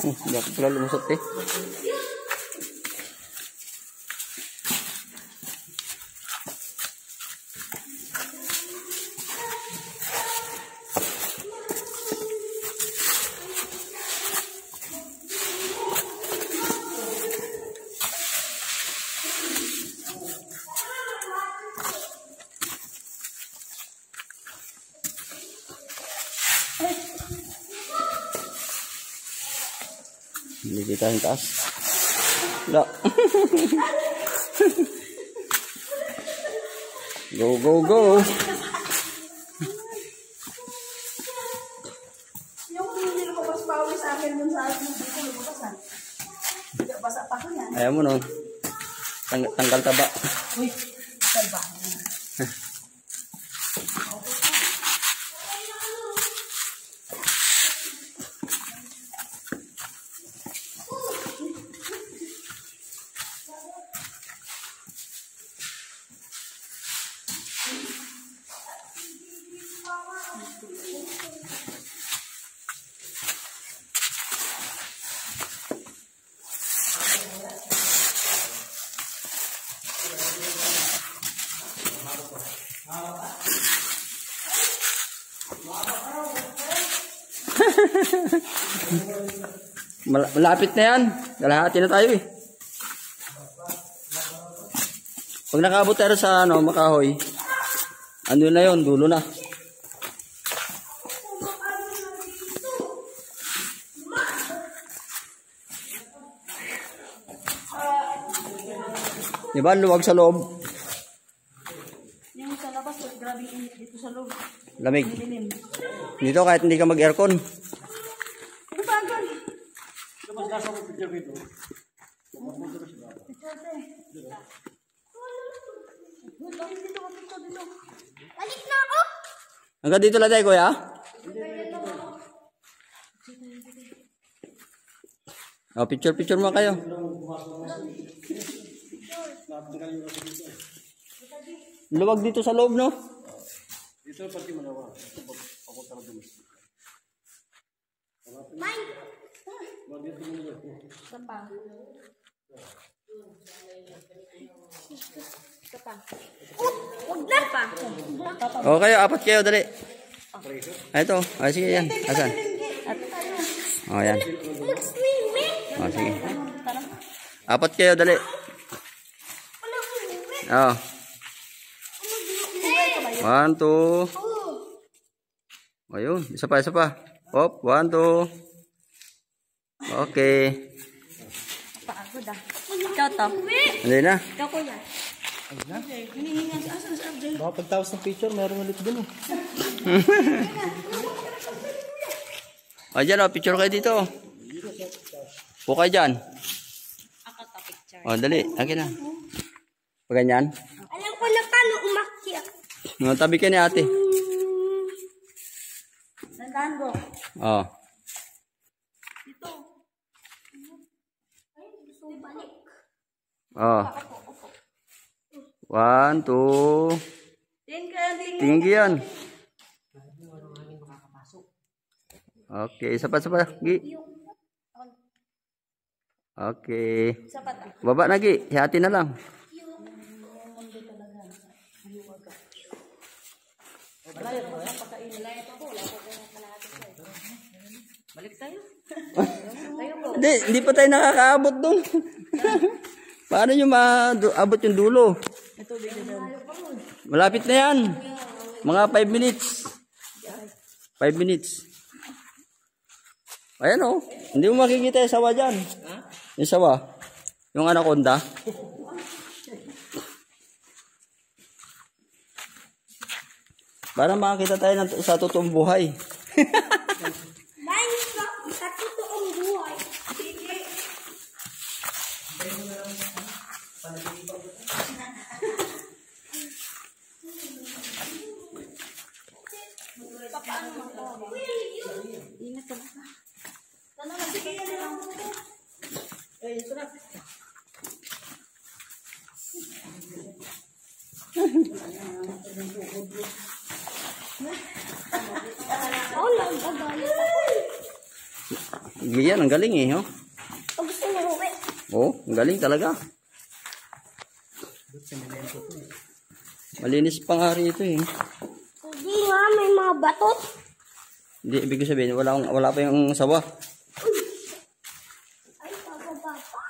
Hindi ako pala lumusot eh. Hindi kita yung taas. Wala. Go, go, go. Yung hindi lumabas pa ulit sa akin dun sa akin. Hindi ko lumabasan. Basa pa ko yan. Ayaw mo no. Tanggal taba. Uy, taba. Malapit na yan. Kalahati na tayo eh. Pag nakaabot tayo sa Makahoy, ano na yun, dulo na. Diba, luwag sa loob. Yung sa labas, grabe init dito sa loob. Lamig. Dito kahit hindi ka mag-aircon. Ano ba doon? Labas ka sa picture dito. Balik na ako! Hanggang dito lang tayo, kuya. Oh, picture mo kayo. Luwag dito sa loob, no? Dito pati malawa. Ako talaga mas. Mine! Dito mo. Sapa. Sapa. Huwag na pa! Okay, apat kayo, dali. Ay, ito. Ay, sige, yan. Asan? Oh, yan. Oh, sige. Apat kayo, dali. Oh. 1, 2. Ayun, isa pa. Hop, 1, 2. Okay. Pagod ah. Ikaw to. Hindi na. Ikaw kuya. Baka pagtapos ng picture, meron ulit dun eh. O, dyan o, picture kayo dito. Po kayo dyan. Ako to picture. O, dali, akin na. Paganyan. Alam ko na paano umakyat. Tabi ka ni ate. Tandaan ko. O. Dito. Ay, gusto ko balik. O. 1, 2. Tingin ka yan. Okay, isa pa. Gi. Okay. Baba na, Gi. Hati na lang. Balik tayo. Hindi pa tayo nakakaabot doon. Paano nyo maabot yung dulo? Malapit na yan. Mga 5 minutes. 5 minutes. Ayan o. Hindi mo makikita yung sawa dyan. Yung sawa. Yung anaconda. Para makakita tayo sa totoong buhay. Sa totoong buhay. Sige. Paano magtawa? Ingat ka ba? Sana magbigay na lang ako. Eh, sarap. Gian, ang galing eh. Oh. Pag gusto niya uwi. Oh, ang galing talaga. Malinis pa nga rito eh. Hindi nga, may mga batot. Hindi, ibig sabihin, wala pa yung sawa. Ay, pababa pa.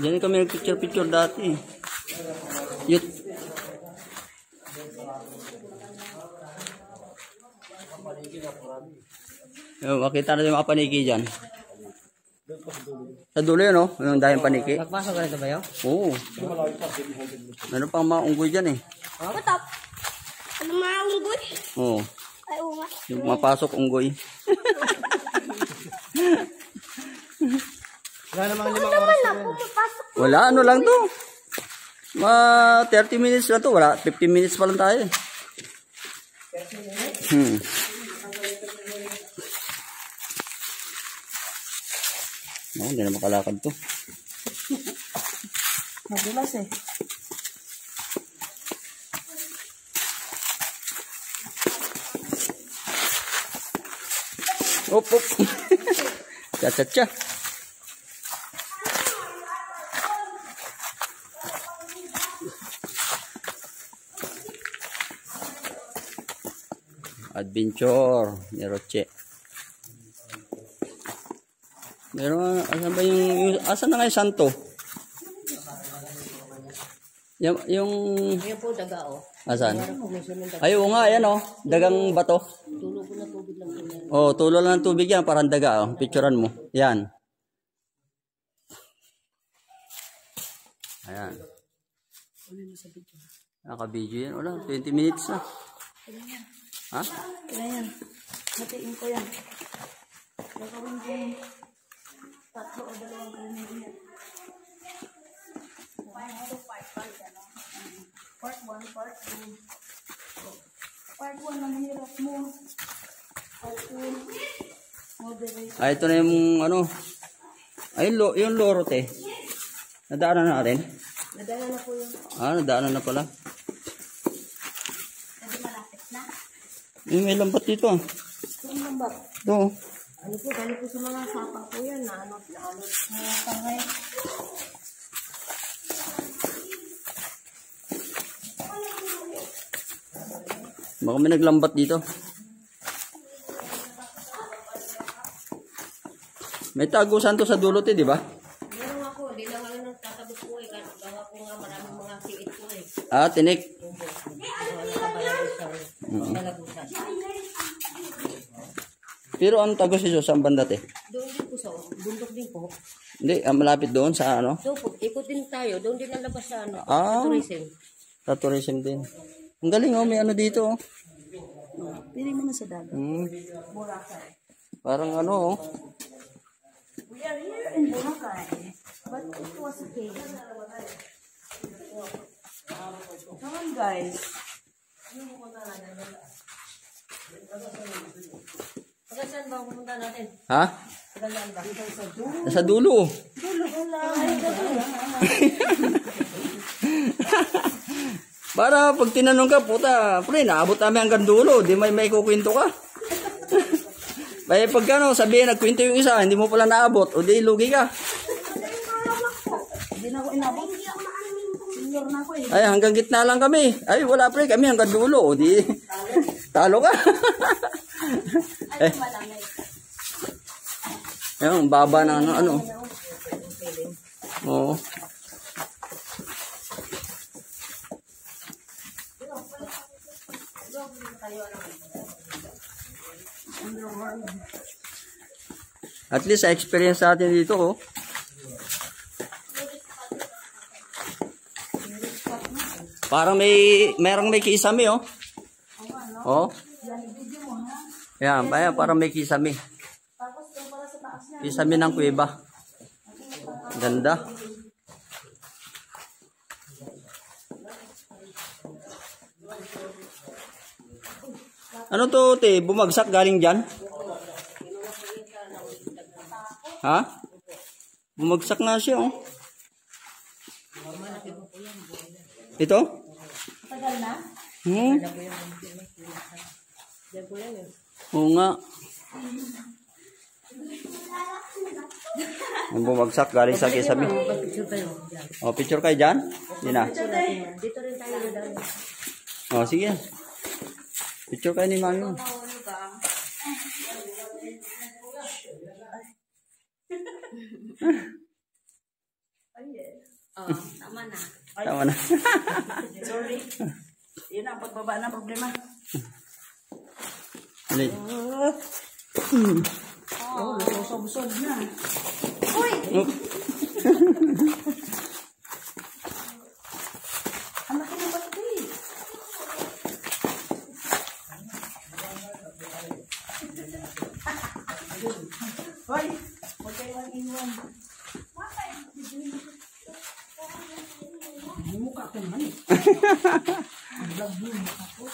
Diyan kami nag-picture dati. Yut. Makita na yung mga paniki dyan. Sa dulo yun, oh. Yung dahil paniki. Nagpasok ka nito ba yun? Oo. Meron pang mga unggoy dyan eh. Matap. Ano mga unggoy? Oo. Ay, oo nga. Yung mapasok unggoy. Wala namang Ano 5 naman oras na na yun. pumapasok? Wala, ano lang to. Mga 30 minutes lang to. Wala, 15 minutes pa lang tayo eh. No, hindi na makalakad to. Madulas eh. Op, op. Cha-cha-cha. Adventure ni Roche. Meron, asan ba asan na nga yung santo? Yung Ayan po, daga o. asan? May sunod daga. Ay, oo nga, ayan oh. Dagang bato. Tulog ko na tubig lang po yan. Oh, tulo lang ng tubig yan, parang daga oh. Picturean mo. Yan. Ayan. Naka-video yan. Wala, 20 minutes na. Ha? Kaya yan. Hatiin ko yan. Gagawin ko yung 3 o 2 ganyan yan. Part 1, part 2. Part 1 ang hirap mo. Part 2, moderate. Ay, ito na yung ano. Ay, yung loro te. Nadaanan na natin. Nadala na po yun. Nadaanan na pala. Kasi malapit na. May lambat dito ah. Yung lambat. Ito. Ano po, galing po sa mga sapa po yan. Naanot mga tangay. Baka may naglambat dito. May tagusan to sa dulo te, di ba? Meron ako, hindi lang ako nagtatabot po eh. Gawa ko nga maraming mga siit po eh. Tinik. Nalagusan. Pero ang tagos ito sa banda te? Doon din po sa bundok din po. Hindi, malapit doon sa ano? Doon po, ikot din tayo. Doon din lalabas sa ano. Ah. Sa tourism. Sa tourism din. Ang galing oh, may ano dito oh. Pili mo na sa dagat. Parang ano oh. We are here in Boracay, but it was a cave. Come on, guys. Taga saan ba ang pumunta natin? Ha? Taga saan ba? Nasa dulo. Para pag tinanong ka, puta, pre, naabot namin hanggang dulo. Di may kukwento ka. Kaya pag ano, sabihin, nagkwento yung isa, hindi mo pala naabot, o di lugi ka. Hindi na ako inabot. Senior na ako eh. Ay, hanggang gitna lang kami. Ay, wala pre, kami hanggang dulo, o di talo ka. Ay, malamay. Ayun, baba na ano. Oo. At least, sa experience natin dito, oh. Parang merong may kisame, oh. Oh. Yan, parang may kisame. Kisame ng kuweba. Ganda. Ano to, te? Bumagsak galing dyan? Ha? Bumagsak na siya, oh. Ito? Tagal na? Oo nga. Ang bumagsak galing sa kisame. O, picture kayo dyan? Hindi na. Dito rin tayo daw. O, sige. Picture kayo ni mami mo. Oh, tama na. Tama na. Sorry. Yun ang pagbaba ng problema. Alin? Oh, busog-busog na. Oh. Ang laki ng bato eh. Hoy, huwag kayo mag-iwan. Mukha ko naman eh. Vlog mo mukha ko.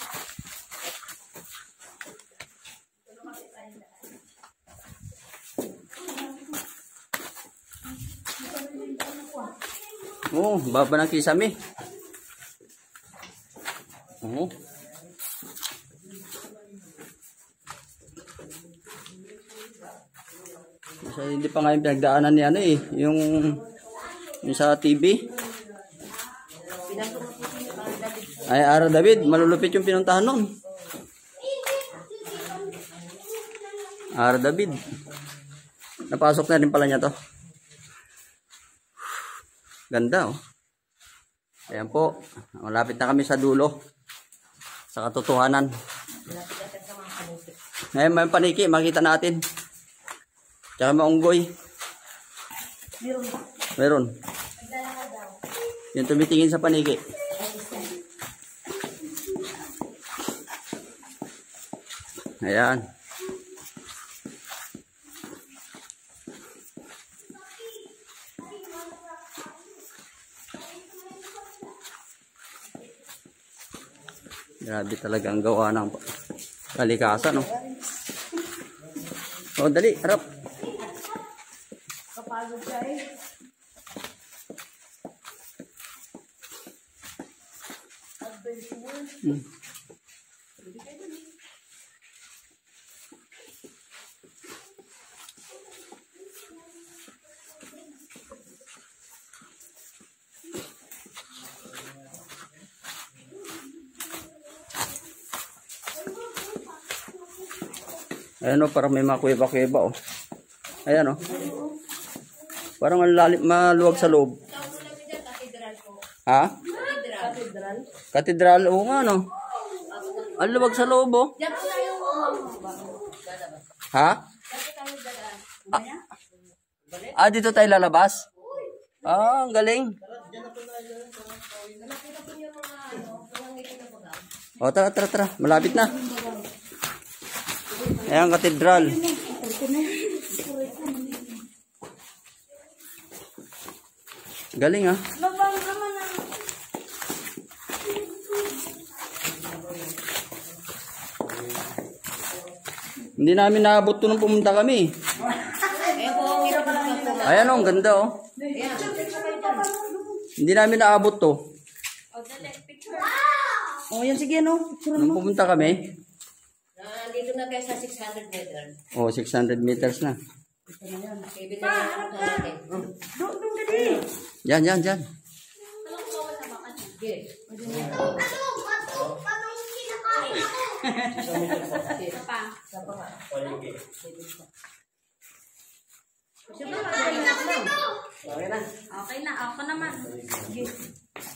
Oo, baba ng kisame. Oo. Kasi hindi pa nga yung pinagdaanan ni ano eh. Yung sa TV. Ay, Ara David, malulupit yung pinuntahan nun. Ara David. Napasok na rin pala niya to. Ganda, oh. Ayan po. Malapit na kami sa dulo. Sa katotohanan. Ngayon, may paniki. Makita natin. Tsaka maunggoy. Meron. Yung tumitingin sa paniki. Ayan. Grabe talaga ang gawa ng kalikasan, no? O, dali, harap. Kapagod siya eh. Adventure. Ayan, o, parang may mga kuweba-kuweba, oh. Ayan, oh. Parang maluwag sa loob. Ha? Katedral, oo nga, no? Ang luwag sa loob, oh. Ha? Dito tayo lalabas? Ang galing. O, tara. Malapit na. Ayan, katedral. Galing, ha? Labang naman na. Hindi namin naabot to nung pumunta kami. Ayan, oh, ang ganda, oh. Hindi namin naabot to. Oh, yan sige no. Nung pumunta kami. Dito na kayo sa 600 meters. Oh, 600 meters na. Ibig na natin. Doon dali. Yan. Okay na, ako naman.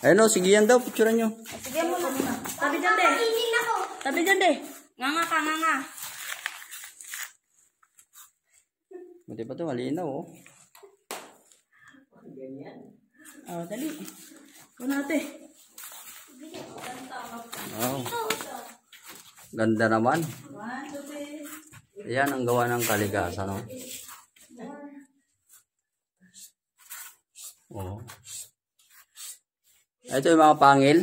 Ayun, oh, sige yan daw. Picturean nyo. Sige mo na. Tabi dyan de. Tabi dyan de. Nganga ka, nganga. Buti pa ito, malinaw, oh. Oh, dali. Ito natin. Oh. Ganda naman. Yan ang gawa ng kalikasan. No? Oh. Ito yung mga pangil.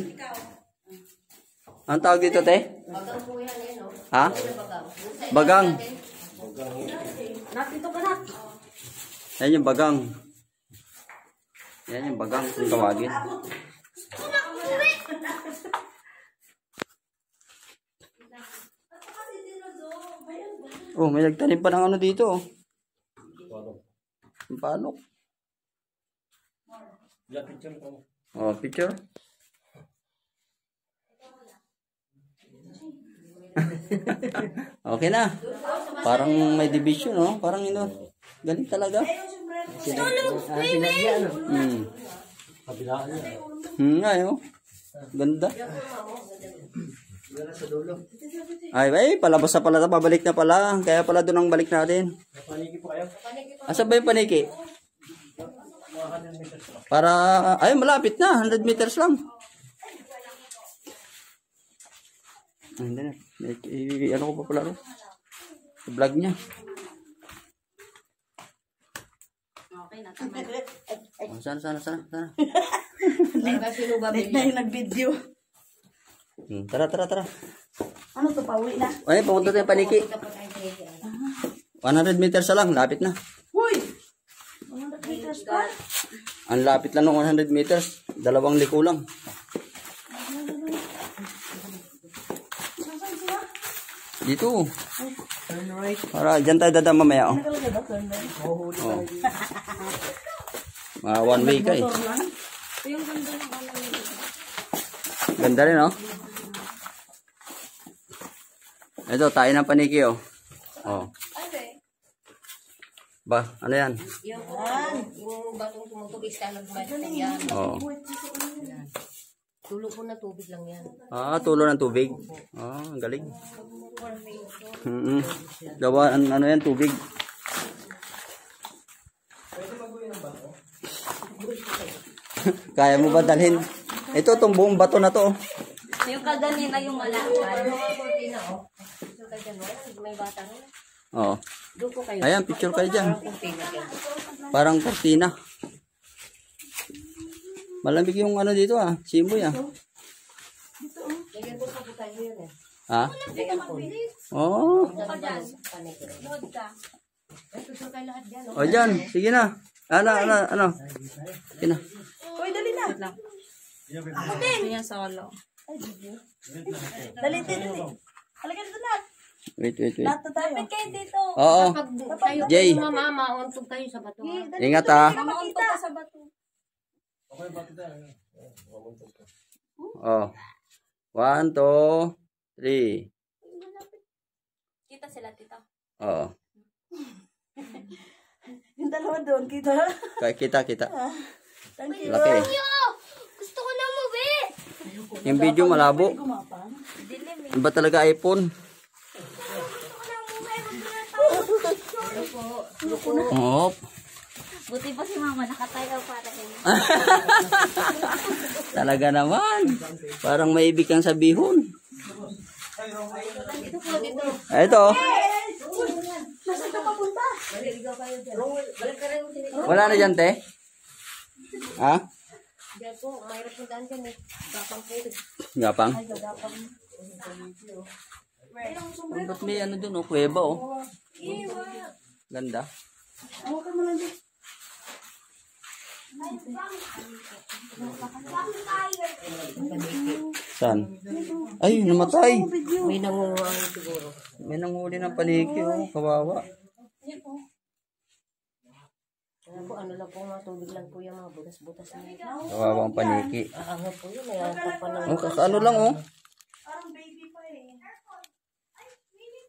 Ang tawag dito, te? Bagang po yan eh, no? Ha? Bagang. Bagang. Dito ka na. Yan yung bagang. Yan yung bagang kung tawagin. Oh, may nagtanim pa ng ano dito. Oh. Yung palok. Oh, picture. Okay na. Parang may division, no? Parang ino. Galing talaga. Kabilaan niya. Ayo. Ganda. Ay, palabas na pala. Pabalik na pala. Kaya pala doon ang balik natin. Paniki po kayo. Asa ba yung paniki? Para, ay, malapit na. 100 meters lang. Hindi na. Ano ko pa pala rin? Vlog niya. Okay na, tama. Oh, sana. Ay, ba sinuba Late na yung nag-video. Tara. Ano to, pauwi na? Ay, pumunta tayo paniki. 100 meters na lang. Lapit na. Uy! 100 meters pa? Ang lapit lang ng 100 meters. 2 liko lang. Dito. Turn right. Para dyan tayo dadaan mamaya. Oh. Nakalagay ba, turn right? Mahuhuli tayo dito. One way ka eh. Motor lang. Yung ganda ng ano nito. Ganda rin, oh. Ito, tayo ng paniki, oh. Oh. Ba, ano yan? Yung batong tumutubig sa nagbalit yan. Oh. Tulo po na tubig lang yan. Ah, tulo ng tubig. Ah, ang galing. Gawa, ano yan, tubig. Kaya mo ba dalhin? Ito, itong buong bato na to. Yung kaganina yung malakad. Mga kurtina, oh. Picture kayo dyan, may bata rin. Oh. Doon po kayo. Ayan, picture kayo dyan. Kurtina kayo. Parang kortina. Malamig yung ano dito ah. Simoy ah. Lagyan po sa tayo yun eh. Ha? Lagyan po. Oh. Load ka. Ay, picture kayo lahat dyan, oh. O dyan. Sige na. Ano? Sige na. Uy, dali na. Ako din. Yan solo. Dali. Halika dito na. Wait. Lahat na tayo. Lapit kayo dito. Oo. Kapag tayo Jay. mauntog tayo sa bato. ha? Ingat ah. Makita ka sa bato. Oh. 1, 2, 3. Kita sila, tita. Oo. Yung dalawa doon, kita. Kita. Thank you. Laki. Gusto ko na umuwi. Yung video malabo. Gumapang. Iba talaga iPhone. Oh. Buti pa si mama nakatayo para kayo. Talaga naman. Parang may ibig kang sabihon. Ito. Nasaan ka papunta? Wala na dyan, te? Ha? Diyan po, mayroon po daan dyan eh. Gapang po. Gapang? Ba't may ano dun, oh? Kuweba, oh. Ganda. Hawakan mo lang dyan. Saan? Ay, namatay. May nangunguha siguro. May nanghuli ng paniki, oh. Kawawa. Ano po, ano lang po mga tubig lang po yung mga butas-butas na yun. Kawawa ang paniki. Aangat po yun, may angkat pa ng... Oh, kakaano lang, oh. Parang baby pa eh.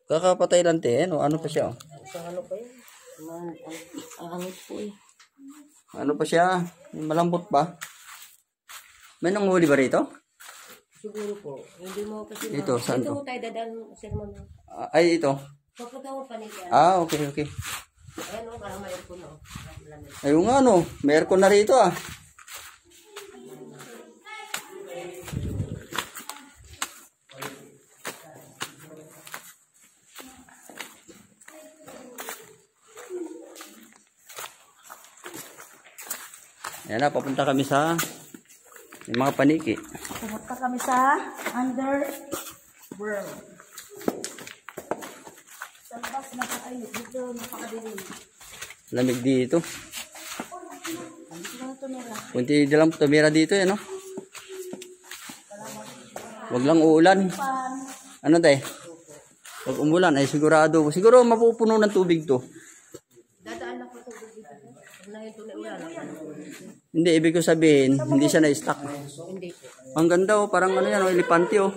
Kakapatay lang, te. Ano pa siya, oh? Sa ano pa yun? Aangat po eh. Ano pa siya? Malambot pa. May nanghuli ba rito? Siguro po. Hindi mo kasi... Dito, saan Dito to? mo tayo dadaan, sermon. Ay, ito. Papunta mo panikin. Okay. Ayan o, parang may aircon o. Ayun nga, no. May aircon na rito, ah. Ayan na, papunta kami sa yung mga paniki. Pumunta kami sa underworld. Sa labas na ay dito napakadilim. Lamig dito. Dito na tumira. Kunti lang tumira dito eh, no? Wag lang uulan. Ano tayo? Pag umulan ay sigurado. Siguro mapupuno ng tubig to. Dadaan lang po ito. Pag nahito na ulan. Hindi, ibig ko sabihin, hindi siya na-stuck. Hindi po. Ang ganda oh, parang ano yan, oh, elepante oh.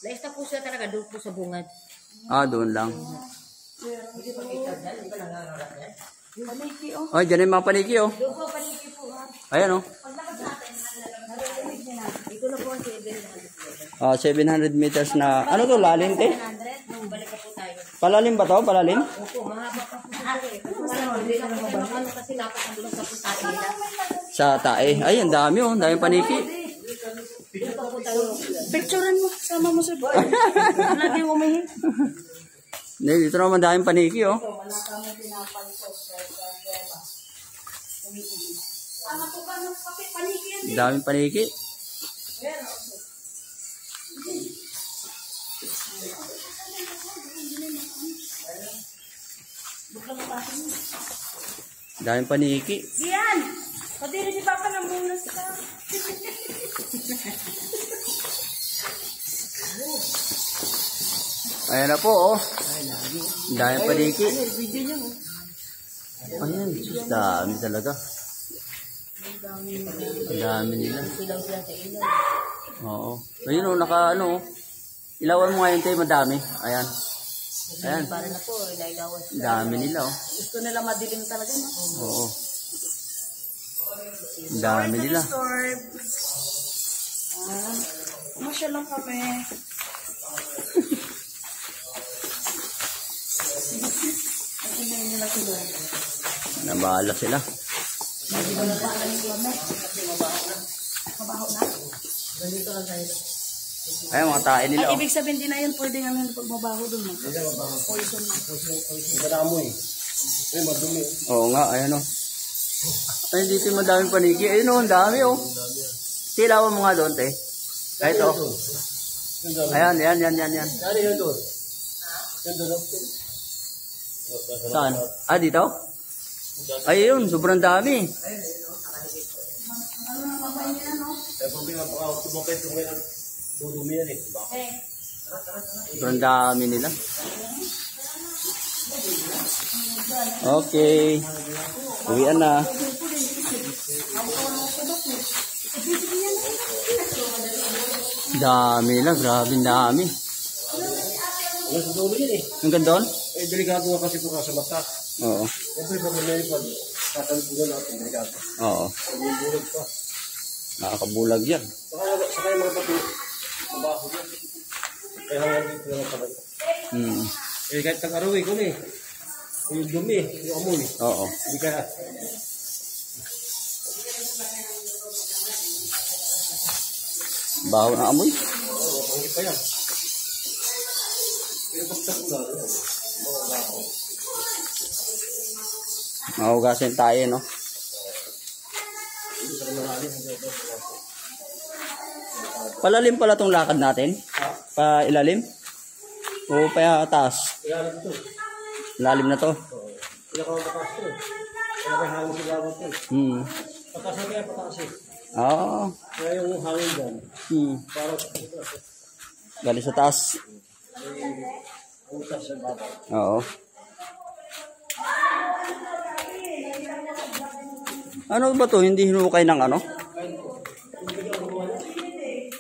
Naista po siya talaga doon po sa bungad. Ah, doon lang. Paniki oh. Oh, dyan yung mga paniki oh. Doon po, paniki po. Ayan oh. Ito na po ang 700. Ah, 700 meters na, ano to, lalim te? Nung balik na po tayo. Palalim ba to? Palalim? Opo, mahaba pa po siya eh. Kasi napakabulong sa pusain nila. Sa tae. Ay, ang dami oh, ang daming paniki. Doon pa po tayo. Picturean mo. Sama mo sir. Lagi umihi. Hindi, dito naman daming paniki oh. Ano po ka ng paniki yan? Daming paniki. Daming paniki. Yan! Kadiri si Papa ng bunas ka. Ayan na po oh. Daming paniki. Video niyo mo. Ayan, sus, dami talaga. Ang dami nila. Silaw sila sa ilaw. Oo. Ayun oh, naka ano oh. Ilawan mo ngayon tayo, madami. Ayan. Ayan. Para na po, ilailawan sila. Dami nila oh. Gusto nila madilim talaga, no? Oo. Dami nila. Storm. Masya lang kami. Ang ingay nila sila. Nabahala sila. Mabaho na. Ganito lang tayo. Ayan, mga tae nila Ay, oh. ibig sabihin din na yun, pwede nga nang pag mabaho doon. No? Poison na. Madamo eh. Ay, madumi. Oo nga, ayan oh. Ay, dito yung madaming paniki. Ayun oh, ang dami oh. Tilawan mo nga doon, te. Ay, ito. Ayan, yan. Dari yun doon. Yun doon. Saan? Ah, dito? Ayun, sobrang dami. Kaya pag pinapakautumapay ito ngayon, dudumi yan eh. Sobrang dami nila. Okay. Uwian na. Dami nila, grabe dami. Wala sa dulo yan eh. Hanggang doon? Eh, delikado nga kasi po ka sa mata. Oo. Siyempre, pag may pag tatalip ko doon natin, delikado. Oo. Pag-bulog pa. Nakakabulag yan. Saka yung mga pati, mabaho yan. Kaya hanggang dito naman sabay. Eh, kahit tag-arawi ko eh. Yung dumi, yung amoy. Oo. Hindi kaya. Baho na amoy. Oo, pangit pa yan. Pero pagtag na, Mahugasin tayo, no? Palalim pala tong lakad natin? Pa ilalim? O pa taas? kaya ito. Lalim na to. Kaya ka matakas ito. Kaya may hangin sa gawat ito. Pataas na kaya pataas eh. Oo. Kaya yung hangin dyan, parang Galing sa taas. utas sa baba. Oo. Ano ba to? Hindi hinukay ng ano?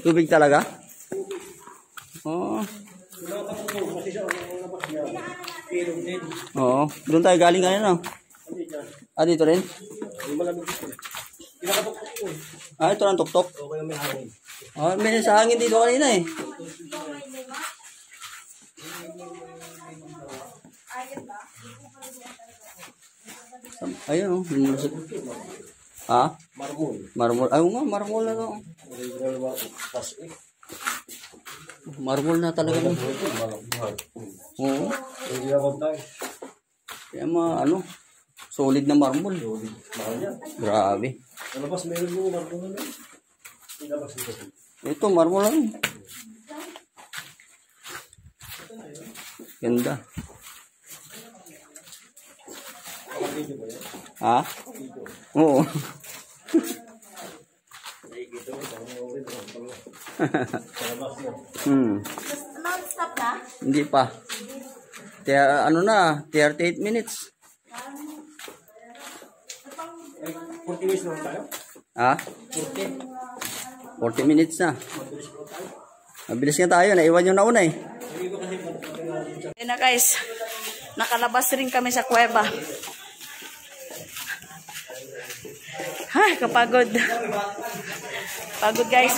Tubig talaga? Oo. Kasi siya, ang labas niya, ilog din. Oo. Doon tayo galing kanina. Hindi dyan. Ah, dito rin? Yung malamig dito. Pinakatuktok ko. Ah, ito lang tuktok. O kaya may hangin. Ah, may sa hangin dito kanina eh. Ayun oh. Ha? Marmol. Marmol. Ayun nga, marmol na to. Original na tas eh. Marmol na talaga. Oo. Hindi ako tayo. Kaya ano, Solid na marmol. Mahal yan. Grabe. Sa labas, meron mo marmol na. Ilabas dito. Ito, marmol lang. Ganda. Kapatid ba yan? Ha? Oo. Nakikita mo, parang okay na. Sa labas mo. Non-stop na? Hindi pa. Ano na, 38 minutes. 40 minutes lang tayo? Ha? 40 minutes na. Mabilis nga tayo, naiwan yung nauna eh. Ayun na guys, nakalabas rin kami sa kuweba. Ay, kapagod. Pagod guys.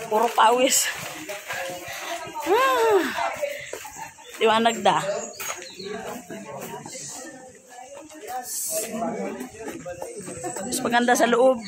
Puro pawis. Liwanag da. Mas maganda sa loob.